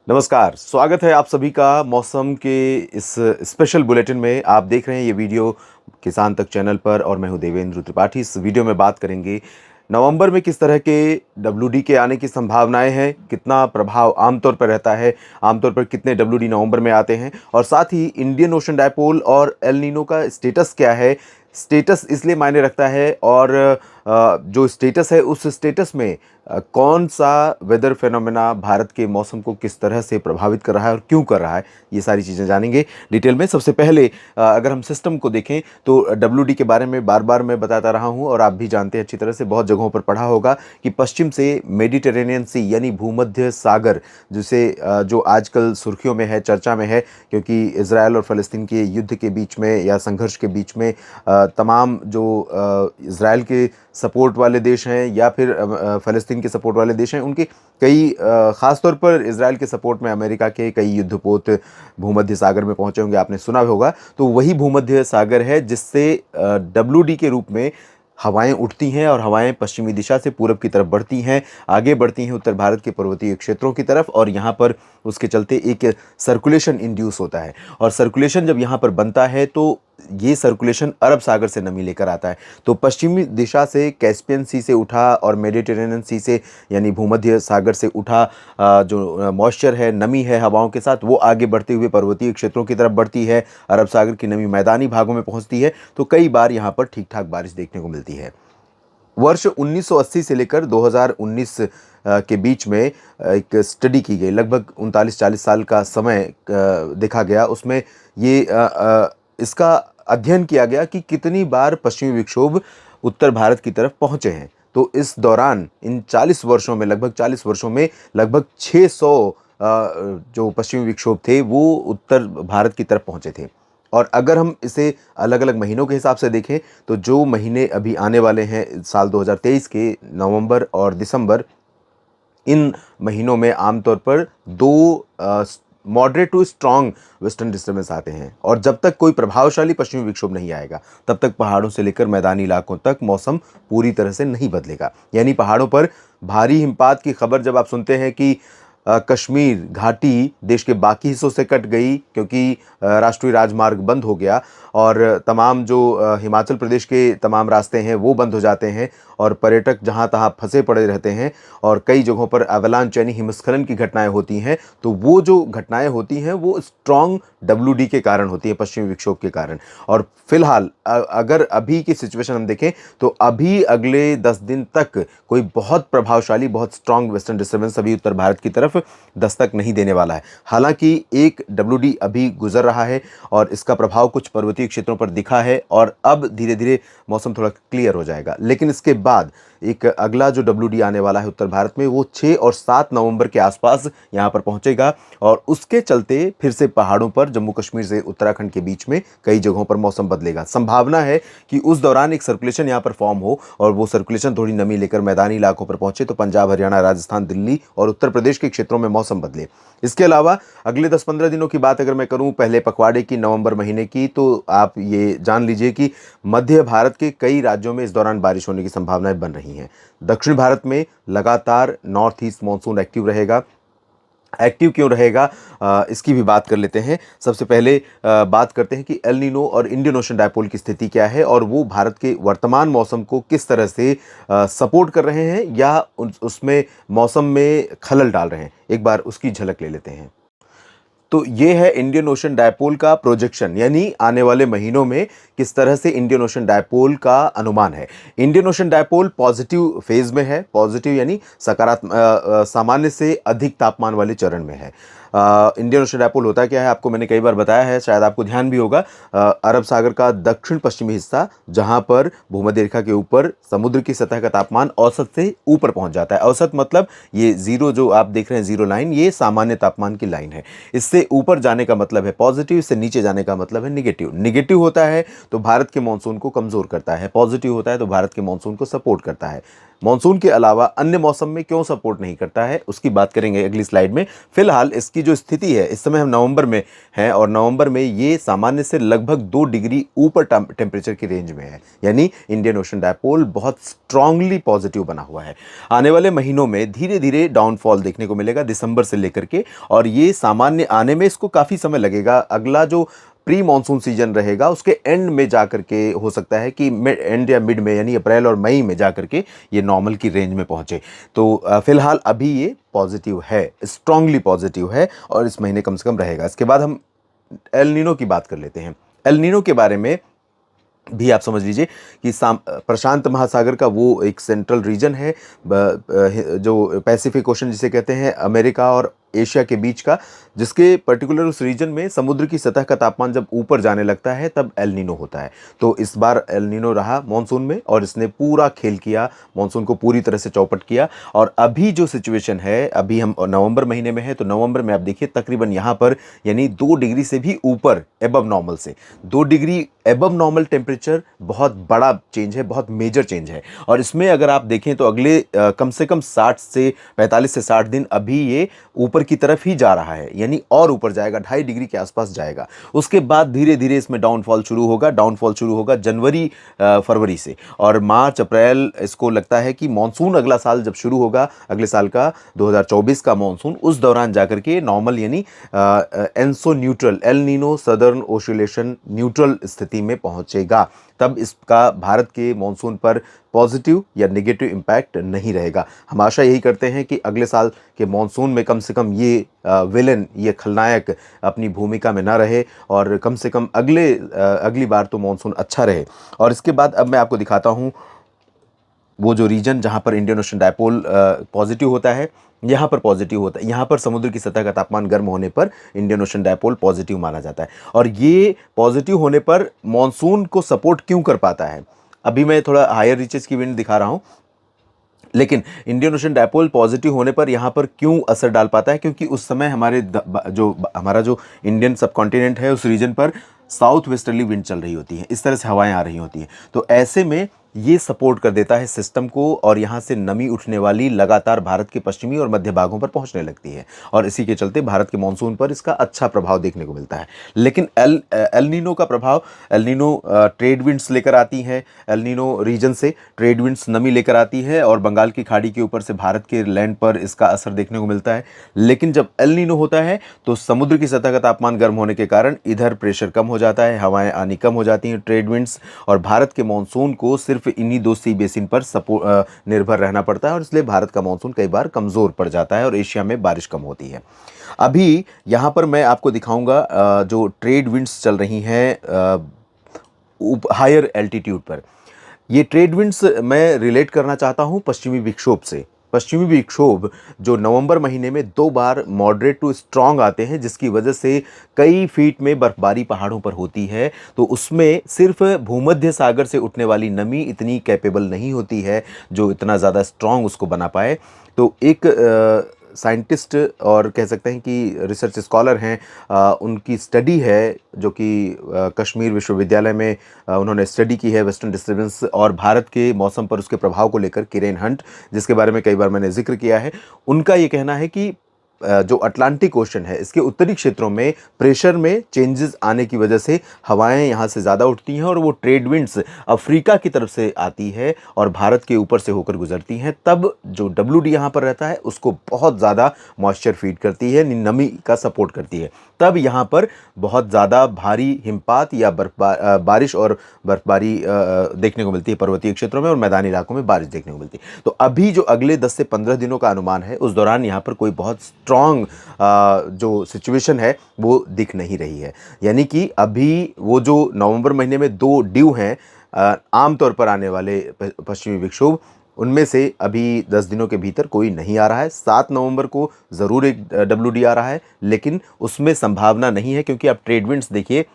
नमस्कार, स्वागत है आप सभी का मौसम के इस स्पेशल बुलेटिन में। आप देख रहे हैं ये वीडियो किसान तक चैनल पर और मैं हूं देवेंद्र त्रिपाठी। इस वीडियो में बात करेंगे नवंबर में किस तरह के डब्ल्यूडी के आने की संभावनाएं हैं, कितना प्रभाव आमतौर पर रहता है, आमतौर पर कितने डब्ल्यूडी नवंबर में आते हैं और साथ ही इंडियन ओशन डायपोल और एल नीनो का स्टेटस क्या है। स्टेटस इसलिए मायने रखता है और जो स्टेटस है उस स्टेटस में कौन सा वेदर फेनोमेना भारत के मौसम को किस तरह से प्रभावित कर रहा है और क्यों कर रहा है, ये सारी चीज़ें जानेंगे डिटेल में। सबसे पहले अगर हम सिस्टम को देखें तो डब्ल्यूडी के बारे में बार बार मैं बताता रहा हूं और आप भी जानते हैं अच्छी तरह से, बहुत जगहों पर पढ़ा होगा कि पश्चिम से मेडिटेरेनियन सी यानी भूमध्य सागर, जिसे जो आजकल सुर्खियों में है, चर्चा में है, क्योंकि इसराइल और फ़लस्तीन के युद्ध के बीच में या संघर्ष के बीच में तमाम जो इसराइल के सपोर्ट वाले देश हैं या फिर फ़लस्तीन के सपोर्ट वाले देश हैं, उनके कई ख़ास तौर पर इसराइल के सपोर्ट में अमेरिका के कई युद्धपोत भूमध्य सागर में पहुंचे होंगे, आपने सुना होगा। तो वही भूमध्य सागर है जिससे डब्ल्यूडी के रूप में हवाएं उठती हैं और हवाएं पश्चिमी दिशा से पूरब की तरफ बढ़ती हैं, आगे बढ़ती हैं उत्तर भारत के पर्वतीय क्षेत्रों की तरफ, और यहाँ पर उसके चलते एक सर्कुलेशन इंड्यूस होता है। और सर्कुलेशन जब यहाँ पर बनता है तो ये सर्कुलेशन अरब सागर से नमी लेकर आता है। तो पश्चिमी दिशा से कैस्पियन सी से उठा और मेडिटेरेनियन सी से यानी भूमध्य सागर से उठा जो मॉइस्चर है, नमी है हवाओं के साथ, वो आगे बढ़ते हुए पर्वतीय क्षेत्रों की तरफ बढ़ती है। अरब सागर की नमी मैदानी भागों में पहुंचती है तो कई बार यहाँ पर ठीक ठाक बारिश देखने को मिलती है। वर्ष 1980 से लेकर 2019 के बीच में एक स्टडी की गई, लगभग 39-40 साल का समय देखा गया। उसमें ये इसका अध्ययन किया गया कि कितनी बार पश्चिमी विक्षोभ उत्तर भारत की तरफ पहुंचे हैं। तो इस दौरान इन 40 वर्षों में, लगभग 40 वर्षों में, लगभग 600 जो पश्चिमी विक्षोभ थे वो उत्तर भारत की तरफ पहुंचे थे। और अगर हम इसे अलग अलग महीनों के हिसाब से देखें तो जो महीने अभी आने वाले हैं साल 2023 के, नवंबर और दिसंबर, इन महीनों में आमतौर पर दो moderate to strong western disturbance आते हैं। और जब तक कोई प्रभावशाली पश्चिमी विक्षोभ नहीं आएगा तब तक पहाड़ों से लेकर मैदानी इलाकों तक मौसम पूरी तरह से नहीं बदलेगा। यानी पहाड़ों पर भारी हिमपात की खबर जब आप सुनते हैं कि कश्मीर घाटी देश के बाकी हिस्सों से कट गई क्योंकि राष्ट्रीय राजमार्ग बंद हो गया और तमाम जो हिमाचल प्रदेश के तमाम रास्ते हैं वो बंद हो जाते हैं और पर्यटक जहां तहां फंसे पड़े रहते हैं और कई जगहों पर एवलांच यानी हिमस्खलन की घटनाएं होती हैं, तो वो जो घटनाएं होती हैं वो स्ट्रॉन्ग डब्ल्यूडी के कारण होती है, पश्चिमी विक्षोभ के कारण। और फिलहाल अगर अभी की सिचुएशन हम देखें तो अभी अगले 10 दिन तक कोई बहुत प्रभावशाली, बहुत स्ट्रॉन्ग वेस्टर्न डिस्टर्बेंस अभी उत्तर भारत की तरफ दस्तक नहीं देने वाला है। हालांकि एक डब्ल्यूडी अभी गुजर रहा है और इसका प्रभाव कुछ पर्वतीय क्षेत्रों पर दिखा है और अब धीरे धीरे मौसम थोड़ा क्लियर हो जाएगा। लेकिन इसके बाद एक अगला जो डब्ल्यूडी आने वाला है उत्तर भारत में, वो 6 और 7 नवंबर के आसपास यहाँ पर पहुंचेगा और उसके चलते फिर से पहाड़ों पर जम्मू कश्मीर से उत्तराखंड के बीच में कई जगहों पर मौसम बदलेगा। संभावना है कि उस दौरान एक सर्कुलेशन यहाँ पर फॉर्म हो और वो सर्कुलेशन थोड़ी नमी लेकर मैदानी इलाकों पर पहुंचे तो पंजाब, हरियाणा, राजस्थान, दिल्ली और उत्तर प्रदेश के क्षेत्रों में मौसम बदले। इसके अलावा अगले 10-15 दिनों की बात अगर मैं करूं, पहले पखवाड़े की, नवंबर महीने की, तो आप ये जान लीजिए कि मध्य भारत के कई राज्यों में इस दौरान बारिश होने की संभावनाएं बन रही हैं। दक्षिण भारत में लगातार नॉर्थ ईस्ट मानसून एक्टिव रहेगा। एक्टिव क्यों रहेगा, इसकी भी बात कर लेते हैं। सबसे पहले बात करते हैं कि एल नीनो और इंडियन ओशन डायपोल की स्थिति क्या है और वो भारत के वर्तमान मौसम को किस तरह से सपोर्ट कर रहे हैं या उसमें मौसम में खलल डाल रहे हैं। एक बार उसकी झलक ले लेते हैं। तो ये है इंडियन ओशन डायपोल का प्रोजेक्शन, यानी आने वाले महीनों में किस तरह से इंडियन ओशन डायपोल का अनुमान है। Indian ocean dipole positive phase में है, पॉजिटिव यानी सकारात्मक, सामान्य से अधिक तापमान वाले चरण में है। इंडियन ओशन डायपोल होता क्या है, आपको मैंने कई बार बताया है, शायद आपको ध्यान भी होगा। अरब सागर का दक्षिण पश्चिमी हिस्सा, जहां पर भूमध्य रेखा के ऊपर समुद्र की सतह का तापमान औसत से ऊपर पहुंच जाता है। औसत मतलब ये जीरो जो आप देख रहे हैं, जीरो लाइन, ये सामान्य तापमान की लाइन है। इससे इससे ऊपर जाने का मतलब है पॉजिटिव, इससे नीचे जाने का मतलब है निगेटिव। निगेटिव होता है तो भारत के मॉनसून को कमज़ोर करता है, पॉजिटिव होता है तो भारत के मॉनसून को सपोर्ट करता है। मॉनसून के अलावा अन्य मौसम में क्यों सपोर्ट नहीं करता है उसकी बात करेंगे अगली स्लाइड में। फिलहाल इसकी जो स्थिति है, इस समय हम नवंबर में हैं और नवंबर में ये सामान्य से लगभग 2 डिग्री ऊपर टेम्परेचर की रेंज में है, यानी इंडियन ओशन डायपोल बहुत स्ट्रांगली पॉजिटिव बना हुआ है। आने वाले महीनों में धीरे धीरे डाउनफॉल देखने को मिलेगा दिसंबर से लेकर के, और ये सामान्य आने में इसको काफ़ी समय लगेगा। अगला जो प्री मानसून सीजन रहेगा उसके एंड में जाकर के हो सकता है कि एंड या मिड में, यानी अप्रैल और मई में जाकर के ये नॉर्मल की रेंज में पहुंचे। तो फिलहाल अभी ये पॉजिटिव है, स्ट्रांगली पॉजिटिव है और इस महीने कम से कम रहेगा। इसके बाद हम एल नीनो की बात कर लेते हैं। एल नीनो के बारे में भी आप समझ लीजिए कि प्रशांत महासागर का वो एक सेंट्रल रीजन है, जो पैसिफिक ओशन जिसे कहते हैं, अमेरिका और एशिया के बीच का, जिसके पर्टिकुलर उस रीजन में समुद्र की सतह का तापमान जब ऊपर जाने लगता है तब एल नीनो होता है। तो इस बार एल नीनो रहा मॉनसून में और इसने पूरा खेल किया, मॉनसून को पूरी तरह से चौपट किया। और अभी जो सिचुएशन है, अभी हम नवंबर महीने में है, तो नवंबर में आप देखिए तकरीबन यहाँ पर यानी 2 डिग्री से भी ऊपर एबव नॉर्मल से 2 डिग्री एबव नॉर्मल टेम्परेचर बहुत बड़ा चेंज है, बहुत मेजर चेंज है। और इसमें अगर आप देखें तो अगले कम से कम 45 से 60 दिन अभी ये ऊपर की तरफ ही जा रहा है, यानी और ऊपर जाएगा, 2.5 डिग्री के आसपास जाएगा। उसके बाद धीरे धीरे इसमें डाउनफॉल शुरू होगा जनवरी फरवरी से, और मार्च अप्रैल इसको लगता है कि मानसून अगला साल जब शुरू होगा, अगले साल का 2024 का मानसून, उस दौरान जाकर के नॉर्मल यानी ENSO neutral, El Nino southern oscillation neutral स्थिति में पहुंचेगा। तब इसका भारत के मॉनसून पर पॉजिटिव या नेगेटिव इम्पैक्ट नहीं रहेगा। हम आशा यही करते हैं कि अगले साल के मॉनसून में कम से कम ये विलेन, ये खलनायक अपनी भूमिका में ना रहे और कम से कम अगली बार तो मॉनसून अच्छा रहे। और इसके बाद अब मैं आपको दिखाता हूँ वो जो रीजन जहाँ पर इंडियन ओशन डायपोल पॉजिटिव होता है, यहाँ पर पॉजिटिव होता है। यहाँ पर समुद्र की सतह का तापमान गर्म होने पर इंडियन ओशन डायपोल पॉजिटिव माना जाता है। और ये पॉजिटिव होने पर मॉनसून को सपोर्ट क्यों कर पाता है, अभी मैं थोड़ा हायर रीचेस की विंड दिखा रहा हूँ, लेकिन इंडियन ओशन डायपोल पॉजिटिव होने पर यहाँ पर क्यों असर डाल पाता है, क्योंकि उस समय हमारा जो इंडियन सब कॉन्टिनेंट है उस रीजन पर साउथ वेस्टर्ली विंड चल रही होती हैं, इस तरह से हवाएं आ रही होती हैं। तो ऐसे में ये सपोर्ट कर देता है सिस्टम को और यहाँ से नमी उठने वाली लगातार भारत के पश्चिमी और मध्य भागों पर पहुँचने लगती है, और इसी के चलते भारत के मानसून पर इसका अच्छा प्रभाव देखने को मिलता है। लेकिन एल नीनो का प्रभाव, एल नीनो ट्रेड विंड्स लेकर आती हैं, एल नीनो रीजन से ट्रेड विंड्स नमी लेकर आती है और बंगाल की खाड़ी के ऊपर से भारत के लैंड पर इसका असर देखने को मिलता है। लेकिन जब एल नीनो होता है तो समुद्र की सतह का तापमान गर्म होने के कारण इधर प्रेशर कम हो जाता है, हवाएं आनी कम हो जाती हैं, ट्रेड विंड्स, और भारत के मानसून को सिर्फ इन्हीं 2 सी बेसिन पर निर्भर रहना पड़ता है, और इसलिए भारत का मानसून कई बार कमज़ोर पड़ जाता है और एशिया में बारिश कम होती है। अभी यहाँ पर मैं आपको दिखाऊंगा जो ट्रेड विंड्स चल रही हैं हायर एल्टीट्यूड पर। ये ट्रेड विंड्स मैं रिलेट करना चाहता हूँ पश्चिमी विक्षोभ से। पश्चिमी विक्षोभ जो नवंबर महीने में 2 बार मॉडरेट टू स्ट्रॉन्ग आते हैं, जिसकी वजह से कई फीट में बर्फबारी पहाड़ों पर होती है, तो उसमें सिर्फ भूमध्य सागर से उठने वाली नमी इतनी कैपेबल नहीं होती है जो इतना ज़्यादा स्ट्रॉन्ग उसको बना पाए। तो एक साइंटिस्ट और कह सकते हैं कि रिसर्च स्कॉलर हैं, उनकी स्टडी है जो कि कश्मीर विश्वविद्यालय में उन्होंने स्टडी की है वेस्टर्न डिस्टर्बेंस और भारत के मौसम पर उसके प्रभाव को लेकर, किरेन हंट, जिसके बारे में कई बार मैंने जिक्र किया है। उनका ये कहना है कि जो अटलांटिक ओशन है इसके उत्तरी क्षेत्रों में प्रेशर में चेंजेस आने की वजह से हवाएं यहाँ से ज़्यादा उठती हैं और वो ट्रेड विंड्स अफ्रीका की तरफ से आती है और भारत के ऊपर से होकर गुजरती हैं। तब जो WD यहाँ पर रहता है उसको बहुत ज़्यादा मॉइस्चर फीड करती है, नमी का सपोर्ट करती है। तब यहाँ पर बहुत ज़्यादा भारी हिमपात या बारिश और बर्फबारी देखने को मिलती है पर्वतीय क्षेत्रों में, और मैदानी इलाकों में बारिश देखने को मिलती है। तो अभी जो अगले 10 से 15 दिनों का अनुमान है उस दौरान यहाँ पर कोई बहुत स्ट्रॉन्ग जो सिचुएशन है वो दिख नहीं रही है। यानी कि अभी वो जो नवंबर महीने में 2 ड्यू हैं आमतौर पर आने वाले पश्चिमी विक्षोभ, उनमें से अभी 10 दिनों के भीतर कोई नहीं आ रहा है। 7 नवंबर को ज़रूर एक WD आ रहा है, लेकिन उसमें संभावना नहीं है, क्योंकि आप ट्रेड विंड्स देखिए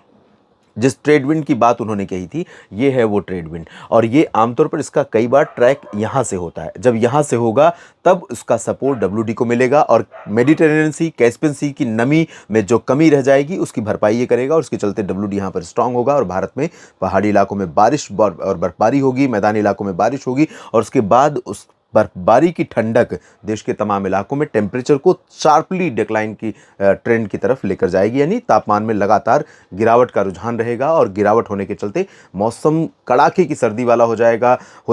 जिस ट्रेड विंड की बात उन्होंने कही थी, ये है वो ट्रेड विंड। और ये आमतौर पर इसका कई बार ट्रैक यहाँ से होता है। जब यहाँ से होगा तब उसका सपोर्ट डब्ल्यूडी को मिलेगा और मेडिटेरेनियन सी, कैस्पियन सी की नमी में जो कमी रह जाएगी उसकी भरपाई ये करेगा और उसके चलते डब्ल्यूडी यहाँ पर स्ट्रांग होगा और भारत में पहाड़ी इलाकों में बारिश और बर्फबारी होगी, मैदानी इलाकों में बारिश होगी और उसके बाद उस बर्फबारी की ठंडक देश के तमाम इलाकों में टेम्परेचर को शार्पली डिक्लाइन की ट्रेंड की तरफ लेकर जाएगी, यानी तापमान में लगातार गिरावट का रुझान रहेगा और गिरावट होने के चलते मौसम कड़ाके की सर्दी वाला हो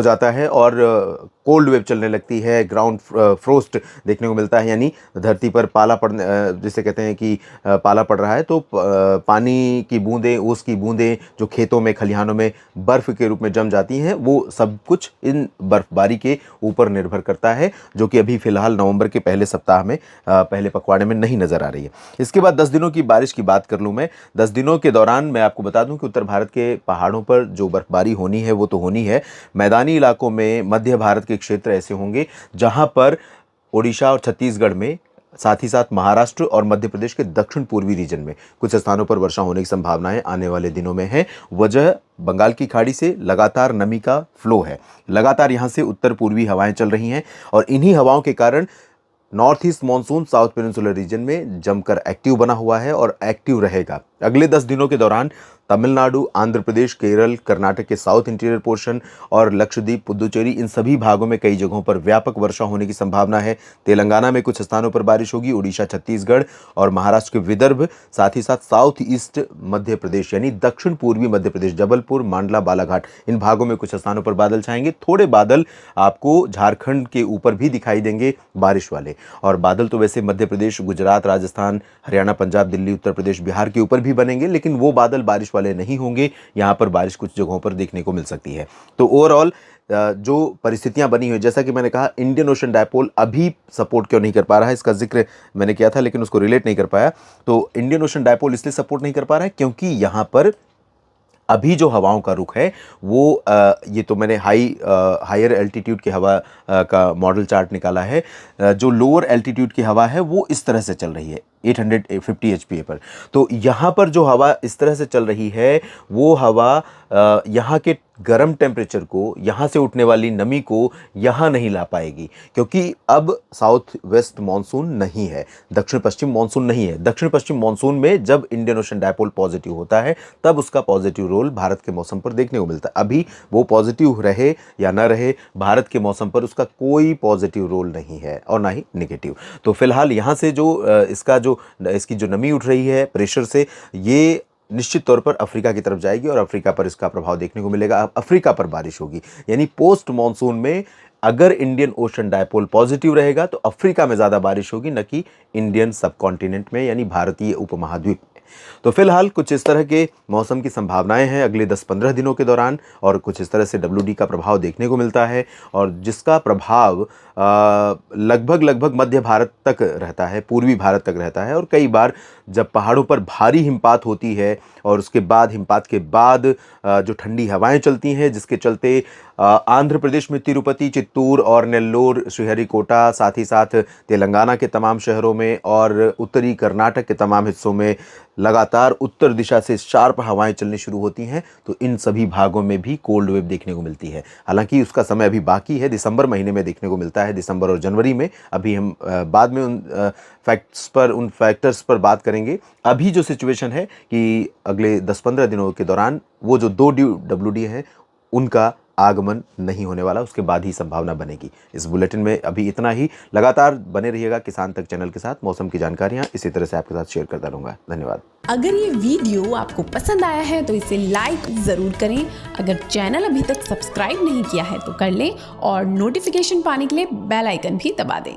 जाता है और कोल्ड वेव चलने लगती है, ग्राउंड फ्रोस्ट देखने को मिलता है, यानी धरती पर पाला पड़ने, जिसे कहते हैं कि पाला पड़ रहा है तो पानी की बूंदें, ओस की बूंदें जो खेतों में, खलिहानों में बर्फ़ के रूप में जम जाती हैं, वो सब कुछ इन बर्फबारी के ऊपर निर्भर करता है, जो कि अभी फिलहाल नवंबर के पहले सप्ताह में, पहले पखवाड़े में नहीं नज़र आ रही है। इसके बाद 10 दिनों की बारिश की बात कर लूँ मैं। 10 दिनों के दौरान मैं आपको बता दूं कि उत्तर भारत के पहाड़ों पर जो बर्फबारी होनी है वो तो होनी है। मैदानी इलाकों में मध्य भारत के क्षेत्र ऐसे होंगे जहां पर ओडिशा और छत्तीसगढ़ में, साथ ही साथ महाराष्ट्र और मध्य प्रदेश के दक्षिण पूर्वी रीजन में कुछ स्थानों पर वर्षा होने की संभावनाएं आने वाले दिनों में है। वजह बंगाल की खाड़ी से लगातार नमी का फ्लो है। लगातार यहां से उत्तर पूर्वी हवाएं चल रही हैं और इन्हीं हवाओं के कारण north east monsoon south peninsular reason में जमकर एक्टिव बना हुआ है और एक्टिव रहेगा। अगले 10 दिनों के दौरान तमिलनाडु, आंध्र प्रदेश, केरल, कर्नाटक के साउथ इंटीरियर पोर्शन और लक्षद्वीप, पुदुचेरी, इन सभी भागों में कई जगहों पर व्यापक वर्षा होने की संभावना है। तेलंगाना में कुछ स्थानों पर बारिश होगी। उड़ीसा, छत्तीसगढ़ और महाराष्ट्र के विदर्भ, साथ ही साथ साउथ ईस्ट मध्य प्रदेश यानी दक्षिण पूर्वी मध्य प्रदेश, जबलपुर, मांडला, बालाघाट, इन भागों में कुछ स्थानों पर बादल छाएंगे। थोड़े बादल आपको झारखंड के ऊपर भी दिखाई देंगे बारिश वाले, और बादल तो वैसे मध्य प्रदेश, गुजरात, राजस्थान, हरियाणा, पंजाब, दिल्ली, उत्तर प्रदेश, बिहार के ऊपर भी बनेंगे, लेकिन वो बादल बारिश वाले नहीं होंगे। यहाँ पर बारिश कुछ जगहों पर देखने को मिल सकती है। तो ओवरऑल जो परिस्थितियां बनी हुई, जैसा कि मैंने कहा, इंडियन ओशन डायपोल अभी सपोर्ट क्यों नहीं कर पा रहा है, इसका जिक्र मैंने किया था लेकिन उसको रिलेट नहीं कर पाया। तो इंडियन ओशन डायपोल इसलिए सपोर्ट नहीं कर पा रहा है क्योंकि यहाँ पर अभी जो हवाओं का रुख है वो ये तो मैंने हायर एल्टीट्यूड की हवा का मॉडल चार्ट निकाला है। जो लोअर एल्टीट्यूड की हवा है वो इस तरह से चल रही है 850 एचपीए पर। तो यहाँ पर जो हवा इस तरह से चल रही है वो हवा यहाँ के गर्म टेम्परेचर को, यहाँ से उठने वाली नमी को यहाँ नहीं ला पाएगी, क्योंकि अब साउथ वेस्ट मानसून नहीं है, दक्षिण पश्चिम मानसून नहीं है। दक्षिण पश्चिम मानसून में जब इंडियन ओशन डायपोल पॉजिटिव होता है तब उसका पॉजिटिव रोल भारत के मौसम पर देखने को मिलता है। अभी वो पॉजिटिव रहे या ना रहे, भारत के मौसम पर उसका कोई पॉजिटिव रोल नहीं है और ना ही नेगेटिव। तो फिलहाल यहाँ से जो इसकी जो नमी उठ रही है प्रेशर से, ये निश्चित तौर पर अफ्रीका की तरफ जाएगी और अफ्रीका पर इसका प्रभाव देखने को मिलेगा। अफ्रीका पर बारिश होगी, यानी पोस्ट मॉनसून में अगर इंडियन ओशन डायपोल पॉजिटिव रहेगा तो अफ्रीका में ज़्यादा बारिश होगी, न कि इंडियन सबकॉन्टिनेंट में यानी भारतीय उपमहाद्वीप में। तो फिलहाल कुछ इस तरह के मौसम की संभावनाएं हैं अगले 10-15 दिनों के दौरान, और कुछ इस तरह से डब्ल्यूडी का प्रभाव देखने को मिलता है, और जिसका प्रभाव लगभग मध्य भारत तक रहता है, पूर्वी भारत तक रहता है। और कई बार जब पहाड़ों पर भारी हिमपात होती है और उसके बाद हिमपात के बाद जो ठंडी हवाएं चलती हैं, जिसके चलते आंध्र प्रदेश में तिरुपति, चित्तूर और नेल्लोर, श्रीहरिकोटा, साथ ही साथ तेलंगाना के तमाम शहरों में और उत्तरी कर्नाटक के तमाम हिस्सों में लगातार उत्तर दिशा से शार्प हवाएं चलनी शुरू होती हैं। तो इन सभी भागों में भी कोल्ड वेव देखने को मिलती है। हालांकि उसका समय अभी बाकी है, दिसंबर महीने में देखने को मिलता है, दिसंबर और जनवरी में। अभी हम बाद में उन फैक्टर्स पर बात करेंगे। अभी जो सिचुएशन है कि अगले 10-15 दिनों के दौरान वो जो 2 डब्ल्यूडी हैं उनका आगमन नहीं होने वाला, उसके बाद ही संभावना बनेगी। इस बुलेटिन में अभी इतना ही। लगातार बने रहिएगा किसान तक चैनल के साथ। मौसम की जानकारियां इसी तरह से आपके साथ शेयर करता रहूंगा। धन्यवाद। अगर ये वीडियो आपको पसंद आया है तो इसे लाइक जरूर करें। अगर चैनल अभी तक सब्सक्राइब नहीं किया है तो कर लें और नोटिफिकेशन पाने के लिए बेल आइकन भी दबा दें।